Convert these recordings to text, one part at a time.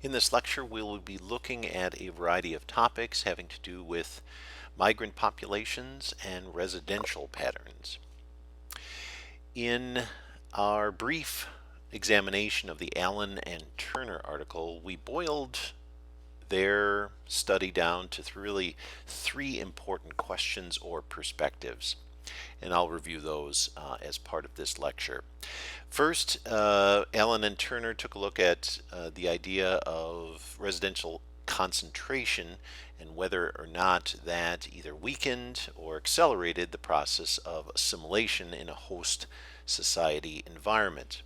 In this lecture, we will be looking at a variety of topics having to do with migrant populations and residential patterns. In our brief examination of the Allen and Turner article, we boiled their study down to really three important questions or perspectives. And I'll review those as part of this lecture. First, Allen and Turner took a look at the idea of residential concentration and whether or not that either weakened or accelerated the process of assimilation in a host society environment.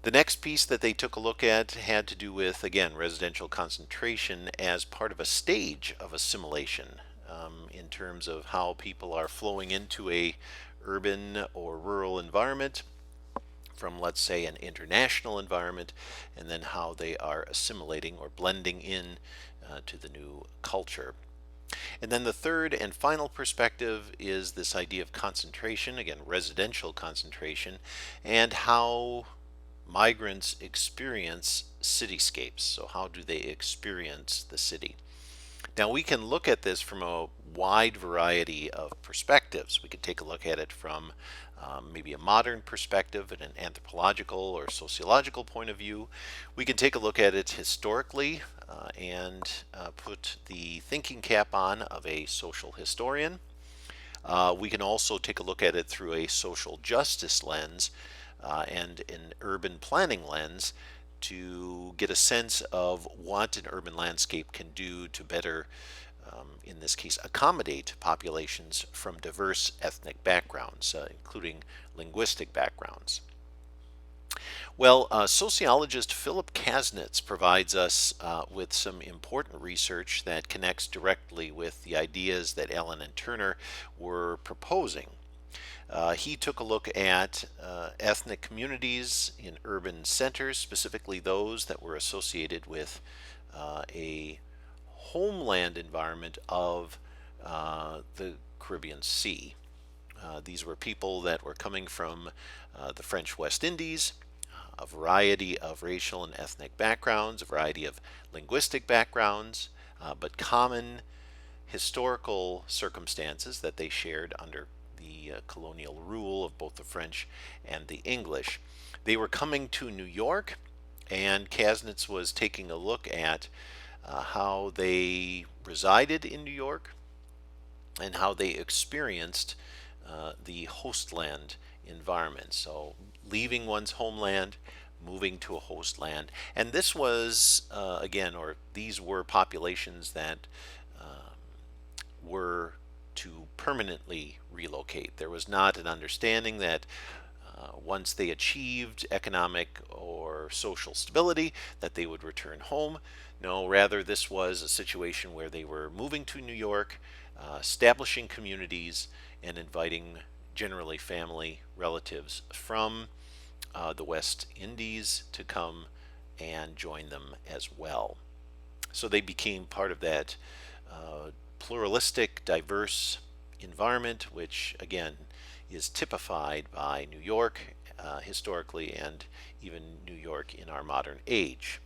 The next piece that they took a look at had to do with, again, residential concentration as part of a stage of assimilation in terms of how people are flowing into a urban or rural environment from, let's say, an international environment, and then how they are assimilating or blending in to the new culture. And then the third and final perspective is this idea of concentration, again, residential concentration, and how migrants experience cityscapes. So, how do they experience the city? Now, we can look at this from a wide variety of perspectives. We can take a look at it from maybe a modern perspective and an anthropological or sociological point of view. We can take a look at it historically and put the thinking cap on of a social historian. We can also take a look at it through a social justice lens and an urban planning lens to get a sense of what an urban landscape can do to better, in this case, accommodate populations from diverse ethnic backgrounds, including linguistic backgrounds. Well, sociologist Philip Kasnitz provides us with some important research that connects directly with the ideas that Allen and Turner were proposing. He took a look at ethnic communities in urban centers, specifically those that were associated with a homeland environment of the Caribbean Sea. These were people that were coming from the French West Indies, a variety of racial and ethnic backgrounds, a variety of linguistic backgrounds, but common historical circumstances that they shared under the colonial rule of both the French and the English. They were coming to New York, and Kasnitz was taking a look at how they resided in New York and how they experienced the hostland environment. So, leaving one's homeland, moving to a host land. And this was, again, or these were populations that were to permanently relocate. There was not an understanding that once they achieved economic or social stability, that they would return home. No, rather, this was a situation where they were moving to New York, establishing communities, and inviting generally family relatives from the West Indies to come and join them as well. So they became part of that pluralistic, diverse environment, which again is typified by New York historically and even New York in our modern age.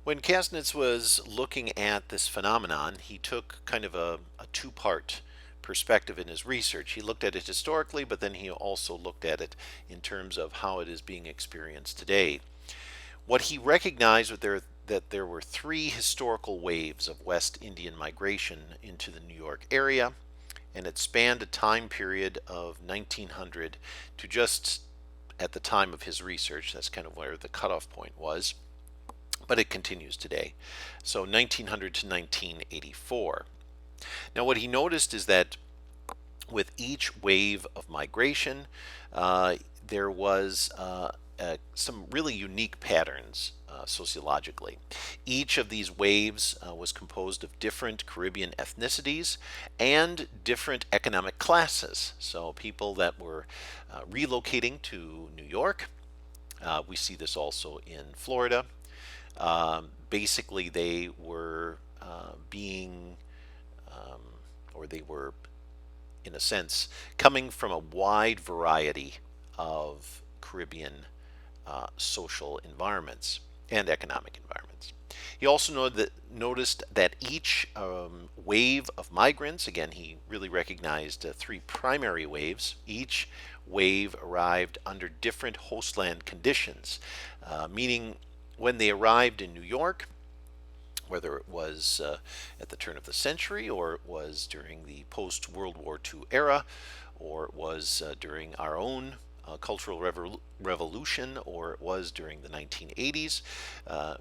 When Kasnitz was looking at this phenomenon, he took kind of a two-part perspective in his research. He looked at it historically, but then he also looked at it in terms of how it is being experienced today. What he recognized was that there were three historical waves of West Indian migration into the New York area, and it spanned a time period of 1900 to just at the time of his research. That's kind of where the cutoff point was, but it continues today. So 1900 to 1984. Now, what he noticed is that with each wave of migration, there was some really unique patterns sociologically. Each of these waves was composed of different Caribbean ethnicities and different economic classes. So people that were relocating to New York, we see this also in Florida. Basically, they were being, or they were, in a sense, coming from a wide variety of Caribbean social environments and economic environments. He also noticed that each wave of migrants, again, he really recognized three primary waves. Each wave arrived under different hostland conditions, meaning when they arrived in New York, whether it was at the turn of the century or it was during the post World War II era or it was during our own Cultural Revolution or it was during the 1980s,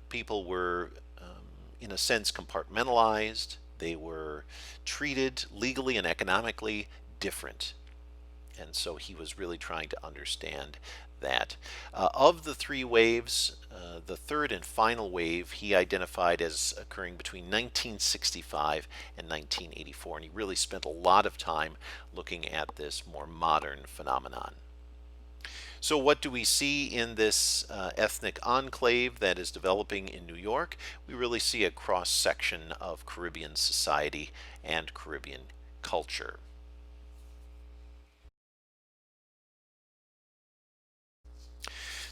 people were, in a sense, compartmentalized. They were treated legally and economically different. And so he was really trying to understand that. Of the three waves, the third and final wave he identified as occurring between 1965 and 1984, and he really spent a lot of time looking at this more modern phenomenon. So, what do we see in this ethnic enclave that is developing in New York? We really see a cross section of Caribbean society and Caribbean culture.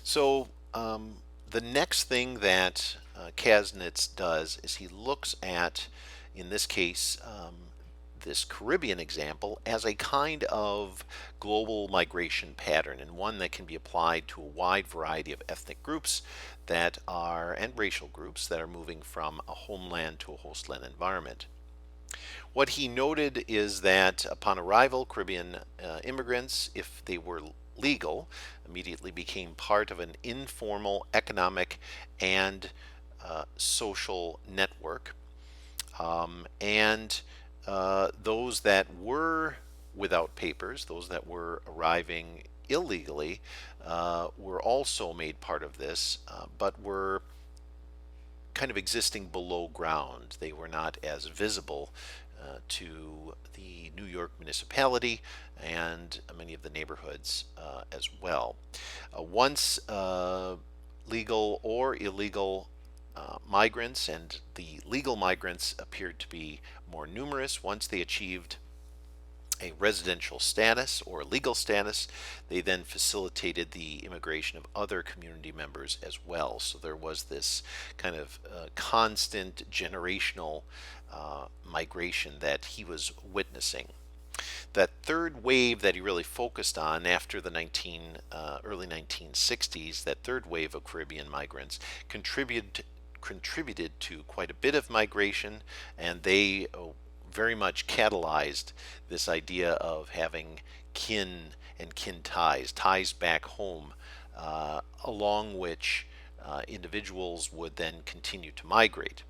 So the next thing that Kasnitz does is he looks at, in this case, this Caribbean example as a kind of global migration pattern and one that can be applied to a wide variety of ethnic groups that are, and racial groups that are moving from a homeland to a hostland environment. What he noted is that upon arrival, Caribbean immigrants, if they were legal, immediately became part of an informal economic and social network. And those that were without papers, those that were arriving illegally, were also made part of this, but were kind of existing below ground. They were not as visible to the New York municipality and many of the neighborhoods as well. Once legal or illegal migrants, and the legal migrants appeared to be more numerous, once they achieved a residential status or legal status, they then facilitated the immigration of other community members as well. So there was this kind of constant generational migration that he was witnessing. That third wave that he really focused on after the early 1960s, that third wave of Caribbean migrants contributed to quite a bit of migration, and they very much catalyzed this idea of having kin and kin ties, ties back home, along which individuals would then continue to migrate.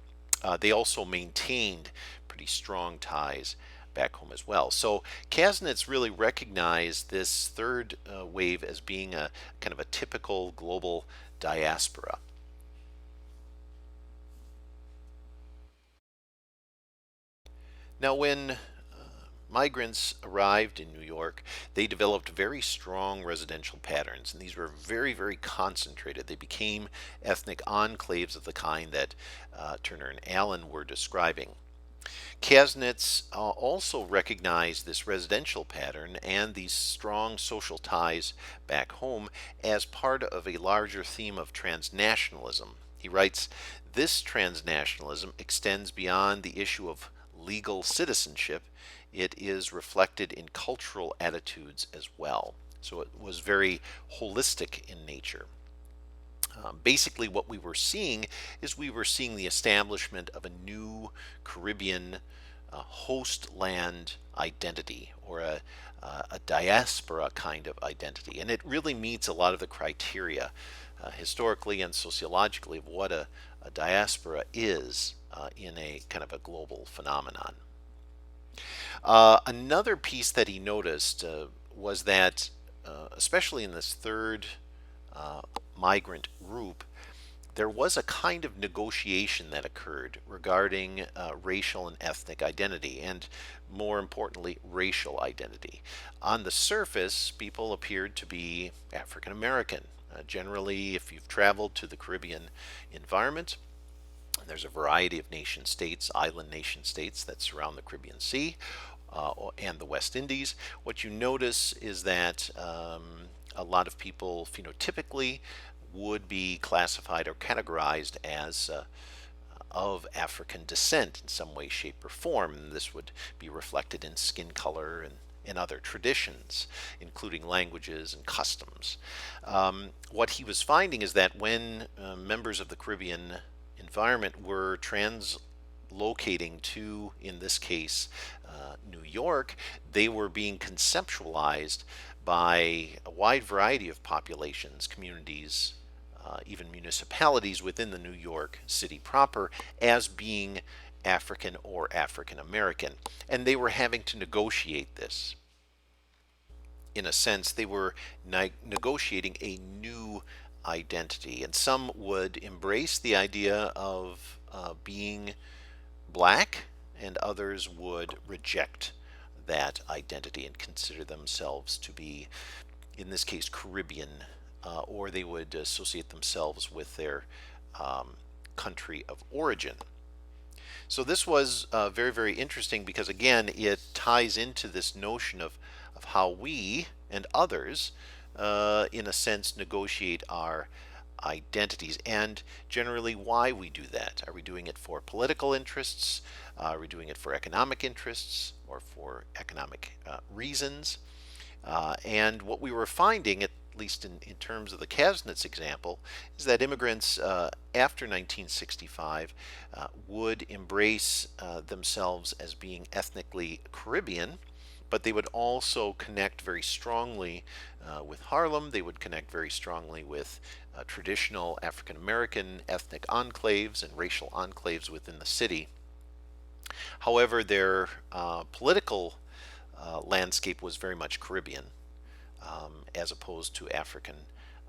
They also maintained pretty strong ties back home as well. So Kasnitz really recognized this third wave as being a kind of a typical global diaspora. Now, when migrants arrived in New York, they developed very strong residential patterns, and these were very, very concentrated. They became ethnic enclaves of the kind that Turner and Allen were describing. Kasnitz also recognized this residential pattern and these strong social ties back home as part of a larger theme of transnationalism. He writes, this transnationalism extends beyond the issue of legal citizenship. It is reflected in cultural attitudes as well. So it was very holistic in nature. Basically, what we were seeing is we were seeing the establishment of a new Caribbean host land identity, or a diaspora kind of identity. And it really meets a lot of the criteria historically and sociologically of what a diaspora is in a kind of a global phenomenon. Another piece that he noticed was that, especially in this third migrant group, there was a kind of negotiation that occurred regarding racial and ethnic identity, and more importantly, racial identity. On the surface, people appeared to be African American. Generally, if you've traveled to the Caribbean environment, there's a variety of nation states, island nation states that surround the Caribbean Sea and the West Indies. What you notice is that a lot of people phenotypically would be classified or categorized as of African descent in some way, shape, or form. And this would be reflected in skin color and other traditions, including languages and customs. What he was finding is that when members of the Caribbean environment were translocating to, in this case, New York, they were being conceptualized by a wide variety of populations, communities, even municipalities within the New York City proper as being African or African American. And they were having to negotiate this. In a sense, they were negotiating a new identity. And some would embrace the idea of being black, and others would reject that identity and consider themselves to be, in this case, Caribbean, or they would associate themselves with their country of origin. So this was very, very interesting because, again, it ties into this notion of how we and others, in a sense, negotiate our identities and generally why we do that. Are we doing it for political interests? Are we doing it for economic interests or for economic reasons? And what we were finding, at least in terms of the Kasnitz example, is that immigrants after 1965 would embrace themselves as being ethnically Caribbean, but they would also connect very strongly with Harlem. They would connect very strongly with traditional African American ethnic enclaves and racial enclaves within the city. However, their political landscape was very much Caribbean as opposed to African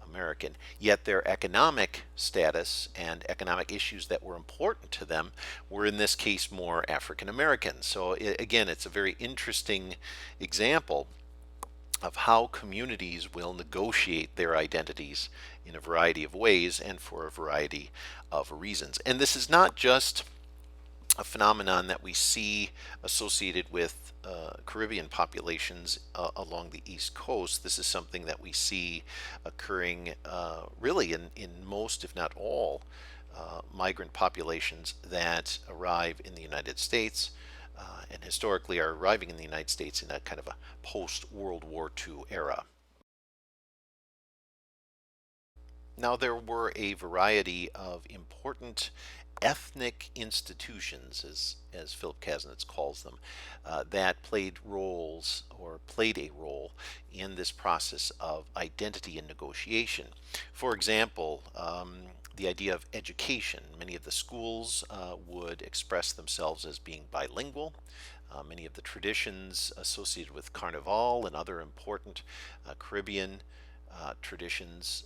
American. Yet their economic status and economic issues that were important to them were in this case more African American. So again, it's a very interesting example of how communities will negotiate their identities in a variety of ways and for a variety of reasons. And this is not just a phenomenon that we see associated with Caribbean populations along the East Coast. This is something that we see occurring really in most, if not all, migrant populations that arrive in the United States and historically are arriving in the United States in a kind of a post-World War II era. Now, there were a variety of important ethnic institutions, as Philip Kasnitz calls them, that played roles or played a role in this process of identity and negotiation. For example, the idea of education. Many of the schools would express themselves as being bilingual. Many of the traditions associated with Carnival and other important Caribbean traditions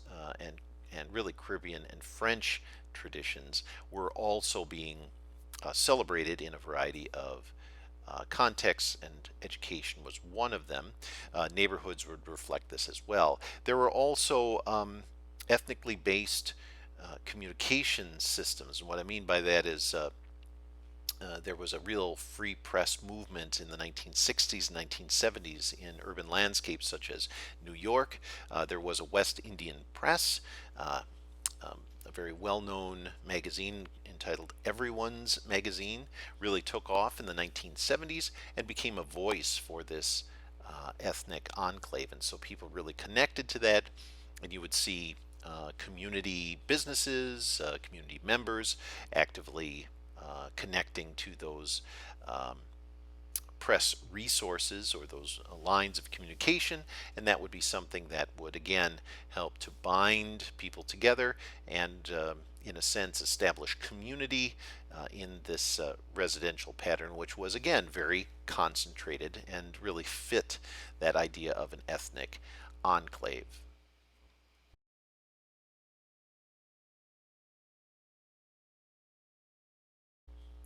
and really Caribbean and French traditions were also being celebrated in a variety of contexts, and education was one of them. Neighborhoods would reflect this as well. There were also ethnically based communication systems, and what I mean by that is there was a real free press movement in the 1960s and 1970s in urban landscapes such as New York. There was a West Indian press, a very well-known magazine entitled Everyone's Magazine, really took off in the 1970s and became a voice for this ethnic enclave. And so people really connected to that, and you would see community businesses, community members actively connecting to those press resources or those lines of communication, and that would be something that would again help to bind people together and in a sense establish community in this residential pattern, which was again very concentrated and really fit that idea of an ethnic enclave.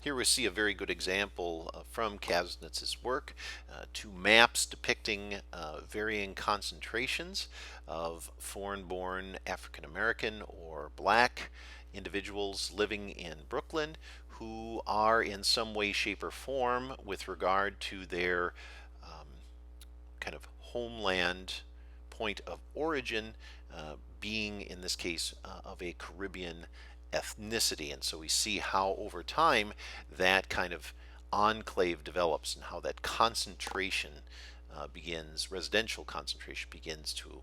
Here we see a very good example from Kasnitz's work, two maps depicting varying concentrations of foreign-born African American or black individuals living in Brooklyn who are in some way, shape, or form with regard to their kind of homeland point of origin being, in this case, of a Caribbean ethnicity. And so we see how over time that kind of enclave develops and how that concentration begins, residential concentration begins to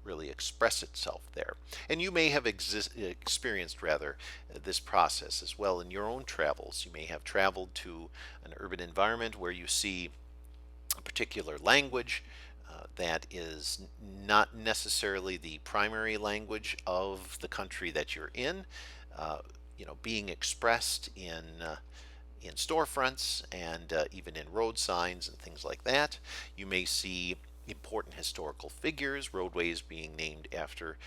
really express itself there. And you may have experienced rather this process as well in your own travels. You may have traveled to an urban environment where you see a particular language that is not necessarily the primary language of the country that you're in, uh, being expressed in storefronts and even in road signs and things like that. You may see important historical figures, roadways being named after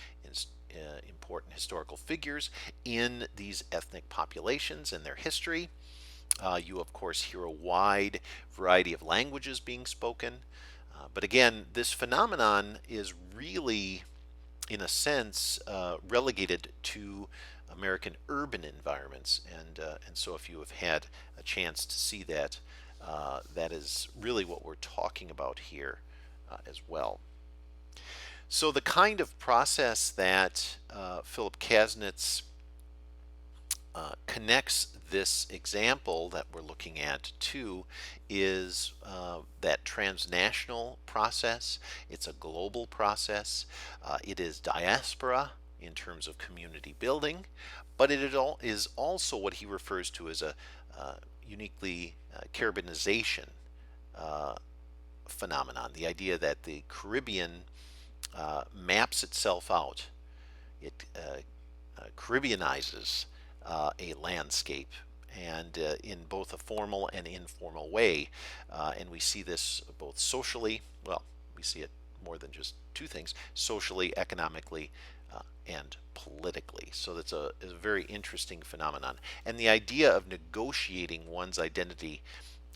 important historical figures in these ethnic populations and their history. You, of course, hear a wide variety of languages being spoken. But again, this phenomenon is really, in a sense, relegated to American urban environments. And so if you have had a chance to see that, that is really what we're talking about here as well. So the kind of process that Philip Kasnitz connects this example that we're looking at to is that transnational process. It's a global process. It is diaspora in terms of community building, but it is also what he refers to as a uniquely Caribbeanization uh, phenomenon. The idea that the Caribbean maps itself out. It Caribbeanizes a landscape, and in both a formal and informal way. And we see this both socially, well, we see it more than just two things: socially, economically, and politically. So that's a very interesting phenomenon. And the idea of negotiating one's identity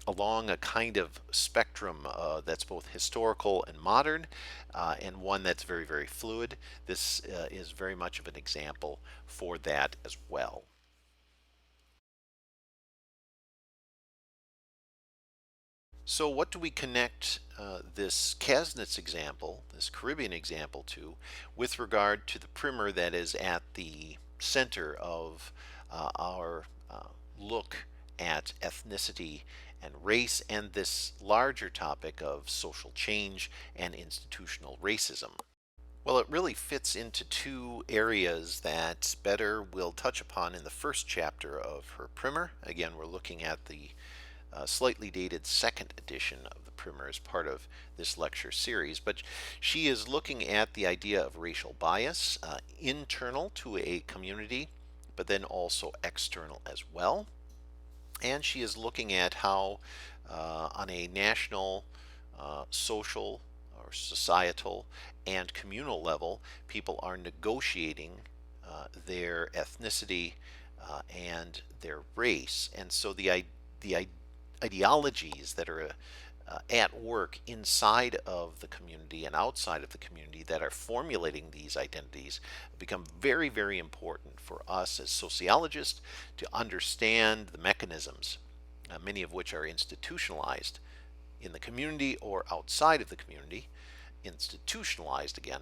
along a kind of spectrum that's both historical and modern, and one that's very, very fluid. This is very much of an example for that as well. So, what do we connect this Kasnitz example, this Caribbean example, to with regard to the primer that is at the center of our look at ethnicity and race and this larger topic of social change and institutional racism? Well, it really fits into two areas that Better will touch upon in the first chapter of her primer. Again, we're looking at the slightly dated second edition of the primer as part of this lecture series, but she is looking at the idea of racial bias, internal to a community, but then also external as well. And she is looking at how, on a national, social, or societal, and communal level, people are negotiating their ethnicity and their race. And so the ideologies that are at work inside of the community and outside of the community that are formulating these identities become very, very important for us as sociologists to understand the mechanisms, many of which are institutionalized in the community or outside of the community, institutionalized again,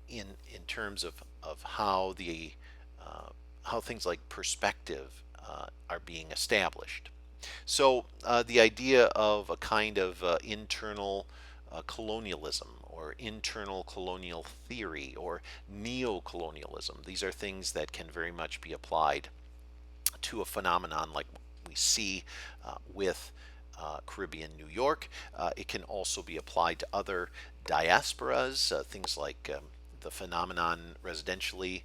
in terms of how things like perspective are being established. So the idea of a kind of internal colonialism or internal colonial theory or neo-colonialism, these are things that can very much be applied to a phenomenon like we see with Caribbean New York. It can also be applied to other diasporas, things like the phenomenon residentially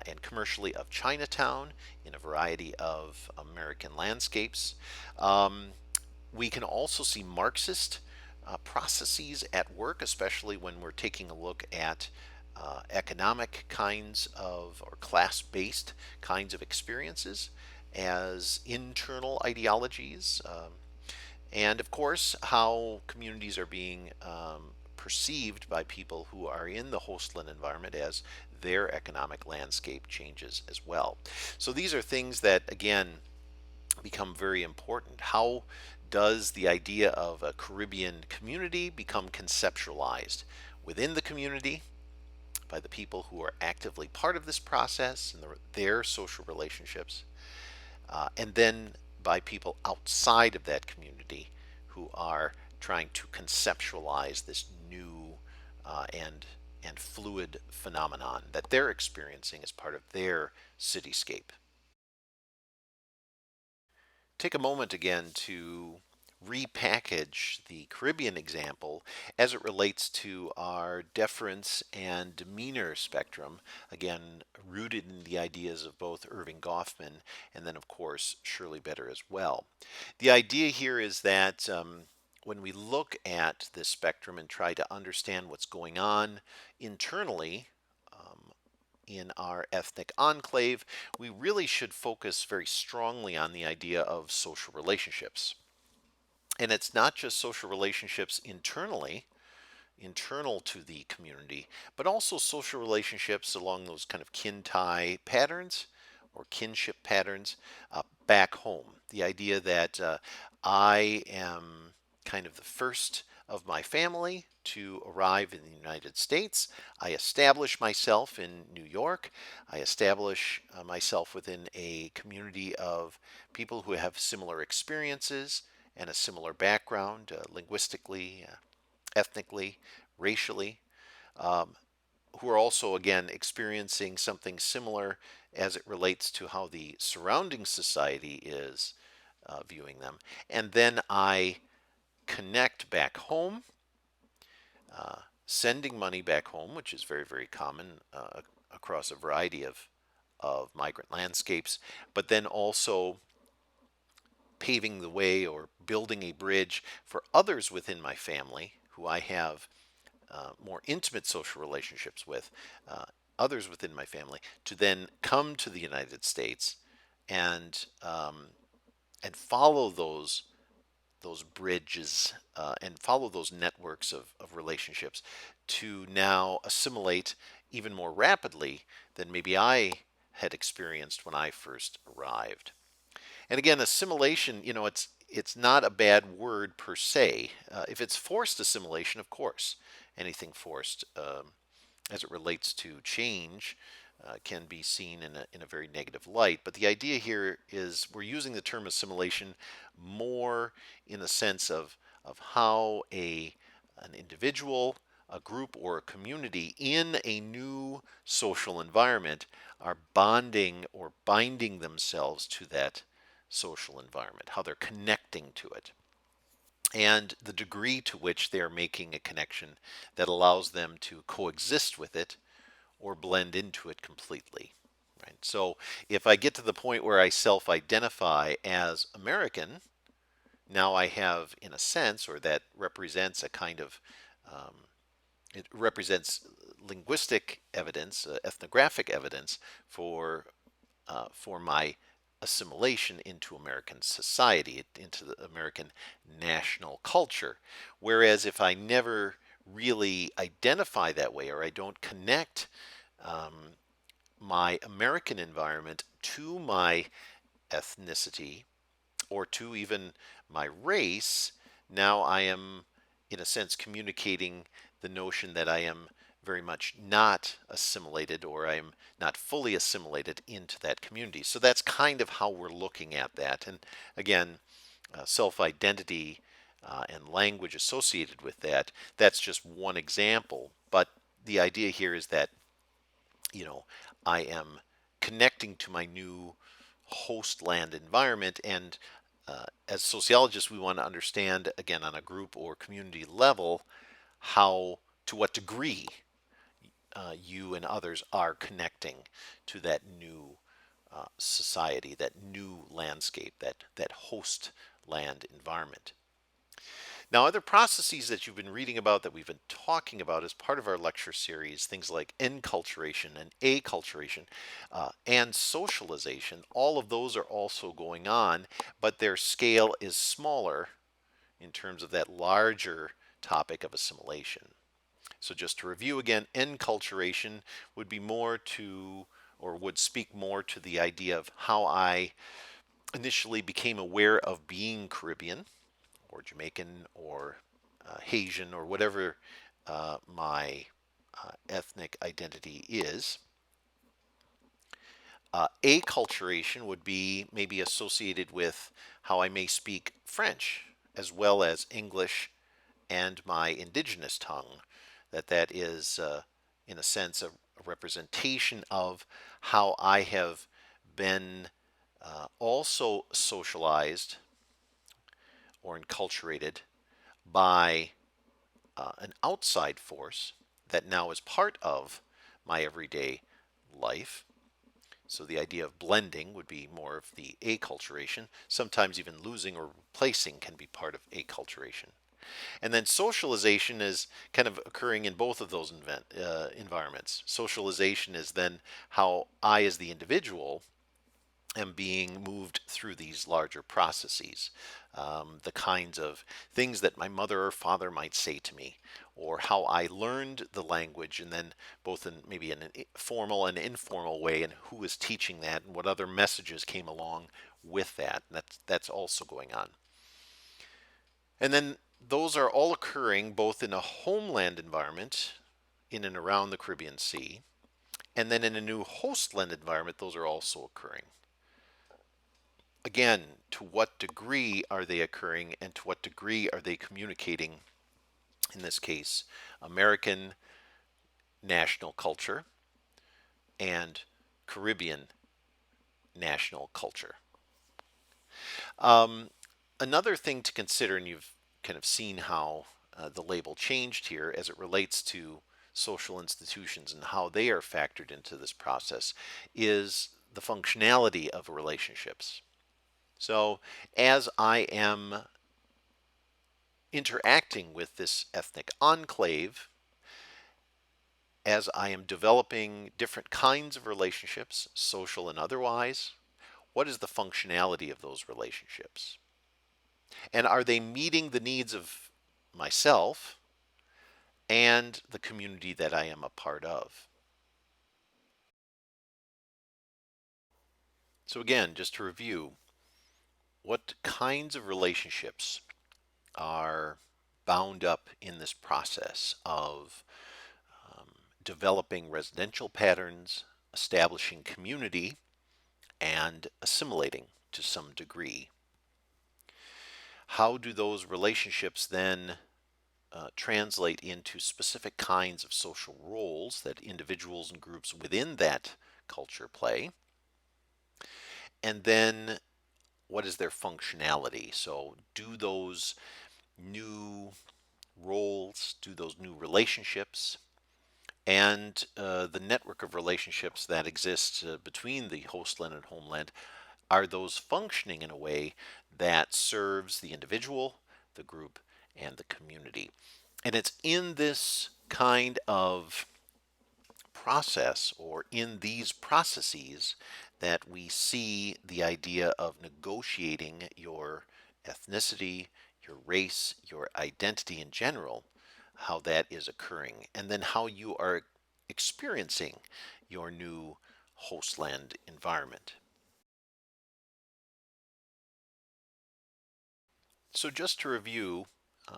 and commercially of Chinatown in a variety of American landscapes. We can also see Marxist processes at work, especially when we're taking a look at economic kinds of or class-based kinds of experiences as internal ideologies. And of course, how communities are being perceived by people who are in the hostland environment as their economic landscape changes as well. So these are things that, again, become very important. How does the idea of a Caribbean community become conceptualized within the community, by the people who are actively part of this process and their social relationships, and then by people outside of that community who are trying to conceptualize this new and fluid phenomenon that they're experiencing as part of their cityscape. Take a moment again to repackage the Caribbean example as it relates to our deference and demeanor spectrum, again, rooted in the ideas of both Irving Goffman and then, of course, Shirley Better as well. The idea here is that when we look at this spectrum and try to understand what's going on internally, in our ethnic enclave, we really should focus very strongly on the idea of social relationships. And it's not just social relationships internally, internal to the community, but also social relationships along those kind of kin tie patterns or kinship patterns back home. The idea that I am kind of the first of my family to arrive in the United States. I establish myself in New York. I establish myself within a community of people who have similar experiences and a similar background linguistically, ethnically, racially, um, who are also, again, experiencing something similar as it relates to how the surrounding society is viewing them. And then I connect back home, sending money back home, which is very, very common across a variety of migrant landscapes, but then also paving the way or building a bridge for others within my family who I have more intimate social relationships with, others within my family, to then come to the United States and and follow those bridges and follow those networks of relationships to now assimilate even more rapidly than maybe I had experienced when I first arrived. And again, assimilation, it's not a bad word per se. If it's forced assimilation, of course, anything forced as it relates to change can be seen in a very negative light. But the idea here is we're using the term assimilation more in the sense of how an individual, a group, or a community in a new social environment are bonding or binding themselves to that social environment, how they're connecting to it, and the degree to which they're making a connection that allows them to coexist with it or blend into it completely. Right? So if I get to the point where I self identify as American, now I have, in a sense, or that represents a kind of um, it represents linguistic evidence, ethnographic evidence for my assimilation into American society, into the American national culture. Whereas if I never really identify that way, or I don't connect um, my American environment to my ethnicity or to even my race, now I am, in a sense, communicating the notion that I am very much not assimilated or I am not fully assimilated into that community. So that's kind of how we're looking at that. And again, self identity and language associated with that, that's just one example. But the idea here is that, you know, I am connecting to my new host land environment. And as sociologists, we want to understand, again, on a group or community level, how, to what degree you and others are connecting to that new society, that new landscape, that host land environment. Now, other processes that you've been reading about that we've been talking about as part of our lecture series, things like enculturation and acculturation and socialization, all of those are also going on, but their scale is smaller in terms of that larger topic of assimilation. So, just to review again, enculturation would be more to, or would speak more to the idea of how I initially became aware of being Caribbean or Jamaican or Haitian or whatever my ethnic identity is. Acculturation would be maybe associated with how I may speak French as well as English and my indigenous tongue. That is, in a sense, a representation of how I have been also socialized or enculturated by an outside force that now is part of my everyday life. So the idea of blending would be more of the acculturation. Sometimes even losing or replacing can be part of acculturation. And then socialization is kind of occurring in both of those environments. Socialization is then how I, as the individual, am being moved through these larger processes. The kinds of things that my mother or father might say to me, or how I learned the language, and then both in maybe in a formal and informal way, and who is teaching that, and what other messages came along with that. And that's also going on. And then those are all occurring both in a homeland environment in and around the Caribbean Sea, and then in a new hostland environment, those are also occurring. Again, to what degree are they occurring and to what degree are they communicating, in this case, American national culture and Caribbean national culture? Um, Another thing to consider, and you've kind of seen how the label changed here as it relates to social institutions and how they are factored into this process, is the functionality of relationships. So, as I am interacting with this ethnic enclave, as I am developing different kinds of relationships, social and otherwise, what is the functionality of those relationships? And are they meeting the needs of myself and the community that I am a part of? So, again, just to review, what kinds of relationships are bound up in this process of developing residential patterns, establishing community, and assimilating to some degree? How do those relationships then translate into specific kinds of social roles that individuals and groups within that culture play? And then what is their functionality? So, do those new roles, do those new relationships, and the network of relationships that exists between the hostland and homeland, are those functioning in a way that serves the individual, the group, and the community? And it's in this kind of process or in these processes that we see the idea of negotiating your ethnicity, your race, your identity in general, how that is occurring, and then how you are experiencing your new hostland environment. So, just to review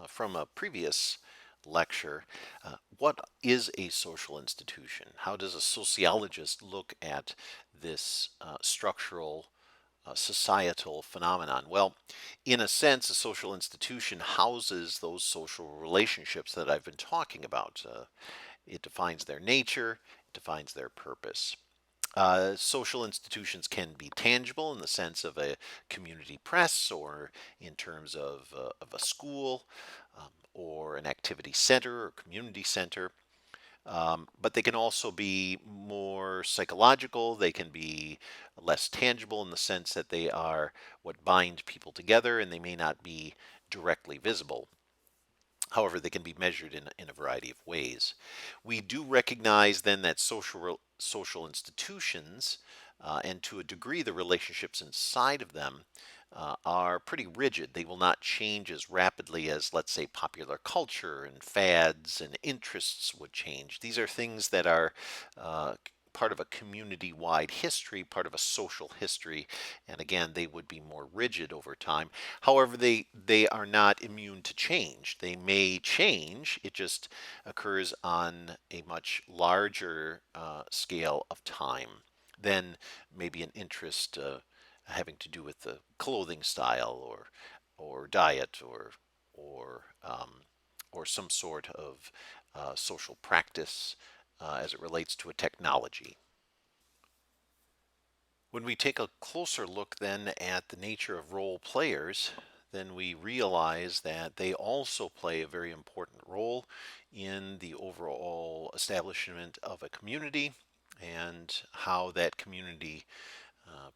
from a previous lecture, what is a social institution? How does a sociologist look at this structural societal phenomenon? Well, in a sense, a social institution houses those social relationships that I've been talking about. It defines their nature, it defines their purpose. Social institutions can be tangible in the sense of a community press or in terms of a school or an activity center or community center. But they can also be more psychological. They can be less tangible in the sense that they are what bind people together and they may not be directly visible. However, they can be measured in a variety of ways. We do recognize then that social institutions, and to a degree the relationships inside of them, are pretty rigid. They will not change as rapidly as, let's say, popular culture and fads and interests would change. These are things that are part of a community-wide history, part of a social history, and again, they would be more rigid over time. However, they are not immune to change. They may change. It just occurs on a much larger scale of time than maybe an interest having to do with the clothing style or diet or or some sort of social practice as it relates to a technology. When we take a closer look then at the nature of role players, then we realize that they also play a very important role in the overall establishment of a community and how that community,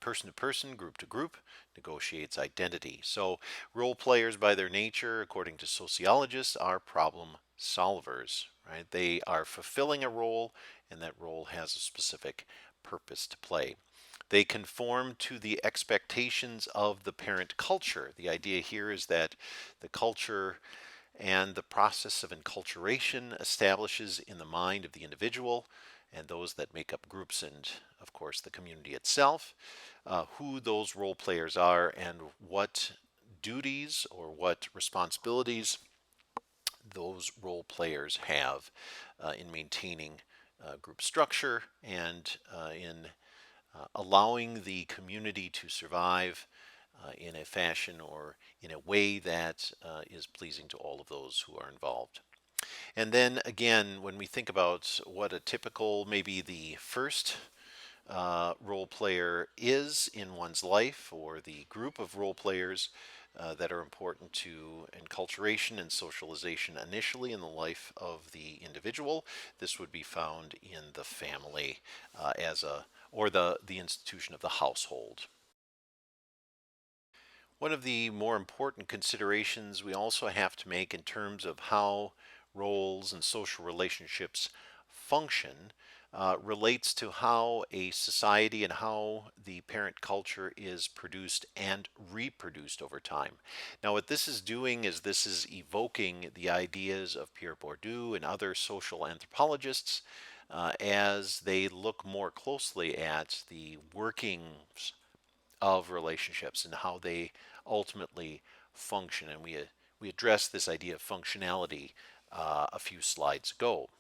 person to person, group to group, negotiates identity. So, role players, by their nature, according to sociologists, are problem solvers, right? They are fulfilling a role, and that role has a specific purpose to play. They conform to the expectations of the parent culture. The idea here is that the culture and the process of enculturation establishes in the mind of the individual and those that make up groups and, of course, the community itself, who those role players are and what duties or what responsibilities those role players have in maintaining group structure and in allowing the community to survive in a fashion or in a way that is pleasing to all of those who are involved. And then again, when we think about what a typical, maybe the first role player is in one's life, or the group of role players that are important to enculturation and socialization initially in the life of the individual. This would be found in the family as a or the institution of the household. One of the more important considerations we also have to make in terms of how roles and social relationships function relates to how a society and how the parent culture is produced and reproduced over time. Now, what this is doing is this is evoking the ideas of Pierre Bourdieu and other social anthropologists as they look more closely at the workings of relationships and how they ultimately function. And we addressed this idea of functionality a few slides ago.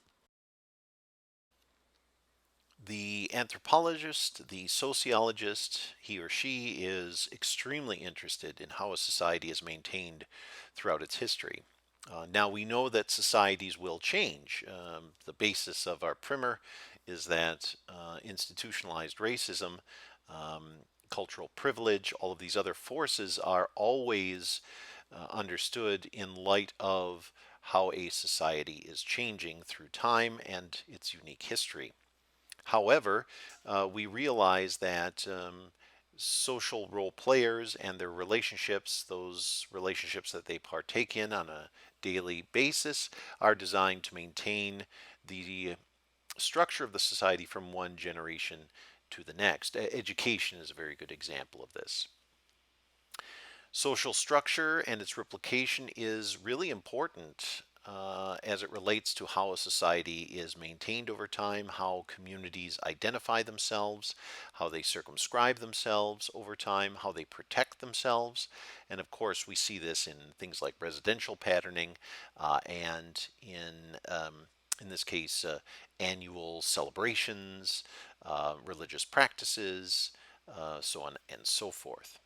The anthropologist, the sociologist, he or she is extremely interested in how a society is maintained throughout its history. Now we know that societies will change. The basis of our primer is that institutionalized racism, cultural privilege, all of these other forces are always understood in light of how a society is changing through time and its unique history. However, we realize that social role players and their relationships, those relationships that they partake in on a daily basis, are designed to maintain the structure of the society from one generation to the next. Education is a very good example of this. Social structure and its replication is really important as it relates to how a society is maintained over time, how communities identify themselves, how they circumscribe themselves over time, how they protect themselves. And of course, we see this in things like residential patterning and in this case, annual celebrations, religious practices, so on and so forth.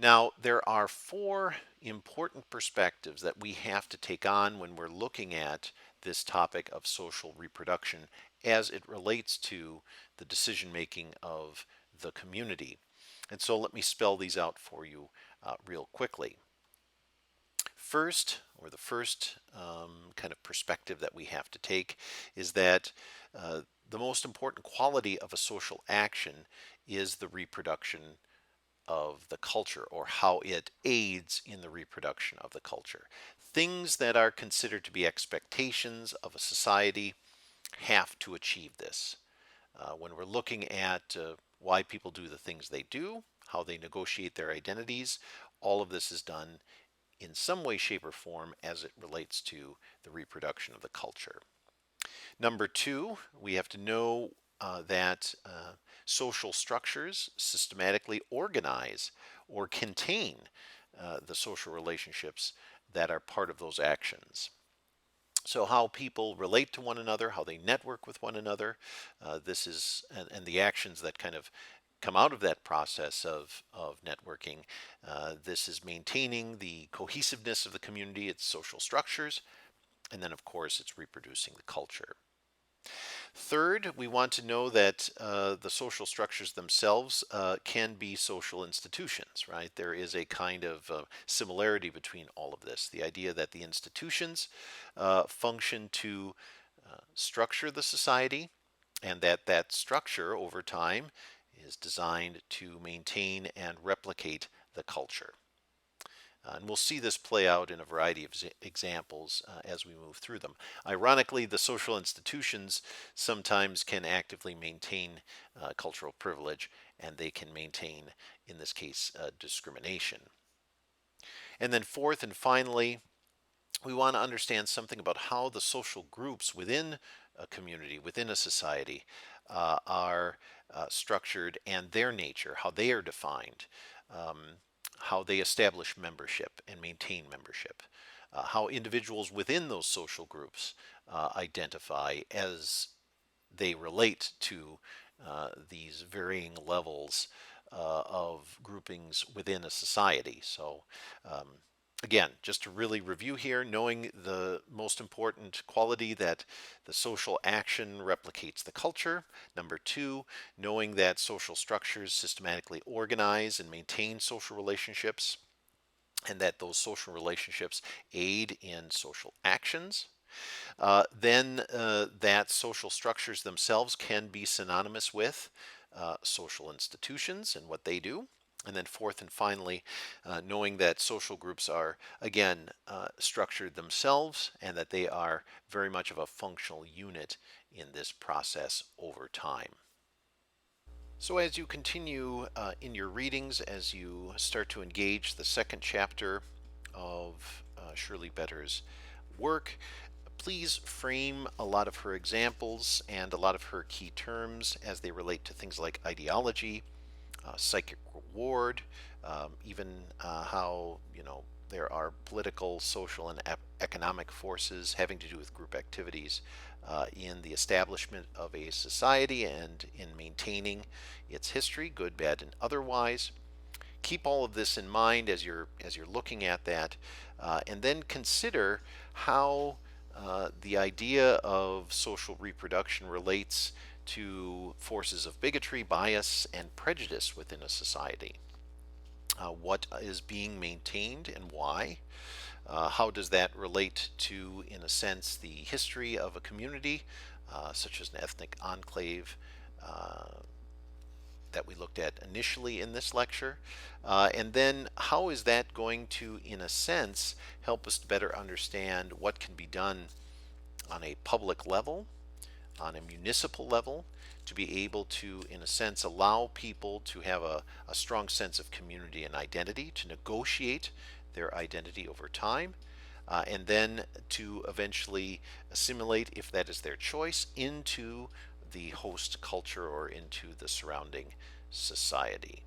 Now, there are four important perspectives that we have to take on when we're looking at this topic of social reproduction as it relates to the decision making of the community. And so let me spell these out for you real quickly. First, or the first kind of perspective that we have to take, is that the most important quality of a social action is the reproduction of the culture, or how it aids in the reproduction of the culture. Things that are considered to be expectations of a society have to achieve this. When we're looking at why people do the things they do, how they negotiate their identities, all of this is done in some way, shape, or form as it relates to the reproduction of the culture. Number two, we have to know that social structures systematically organize or contain the social relationships that are part of those actions. So, how people relate to one another, how they network with one another, this is, and the actions that kind of come out of that process of networking. This is maintaining the cohesiveness of the community, its social structures, and then, of course, it's reproducing the culture. Third, we want to know that the social structures themselves can be social institutions, right? There is a kind of similarity between all of this. The idea that the institutions function to structure the society, and that that structure over time is designed to maintain and replicate the culture. And we'll see this play out in a variety of examples as we move through them. Ironically, the social institutions sometimes can actively maintain cultural privilege, and they can maintain, in this case, discrimination. And then, fourth and finally, we want to understand something about how the social groups within a community, within a society, are structured and their nature, how they are defined, um, how they establish membership and maintain membership, how individuals within those social groups identify as they relate to these varying levels of groupings within a society. So, um, again, just to really review here, knowing the most important quality that the social action replicates the culture. Number two, knowing that social structures systematically organize and maintain social relationships, and that those social relationships aid in social actions. Then that social structures themselves can be synonymous with social institutions and what they do. And then, fourth and finally, knowing that social groups are, again, structured themselves and that they are very much of a functional unit in this process over time. So, as you continue in your readings, as you start to engage the second chapter of Shirley Better's work, please frame a lot of her examples and a lot of her key terms as they relate to things like ideology, psychic reward, even how there are political, social, and economic forces having to do with group activities in the establishment of a society and in maintaining its history, good, bad, and otherwise. Keep all of this in mind as you're looking at that, and then consider how the idea of social reproduction relates to forces of bigotry, bias, and prejudice within a society. What is being maintained and why? How does that relate to, in a sense, the history of a community, such as an ethnic enclave that we looked at initially in this lecture? And then how is that going to, in a sense, help us to better understand what can be done on a public level, on a municipal level, to be able to, in a sense, allow people to have a strong sense of community and identity, to negotiate their identity over time, and then to eventually assimilate, if that is their choice, into the host culture or into the surrounding society.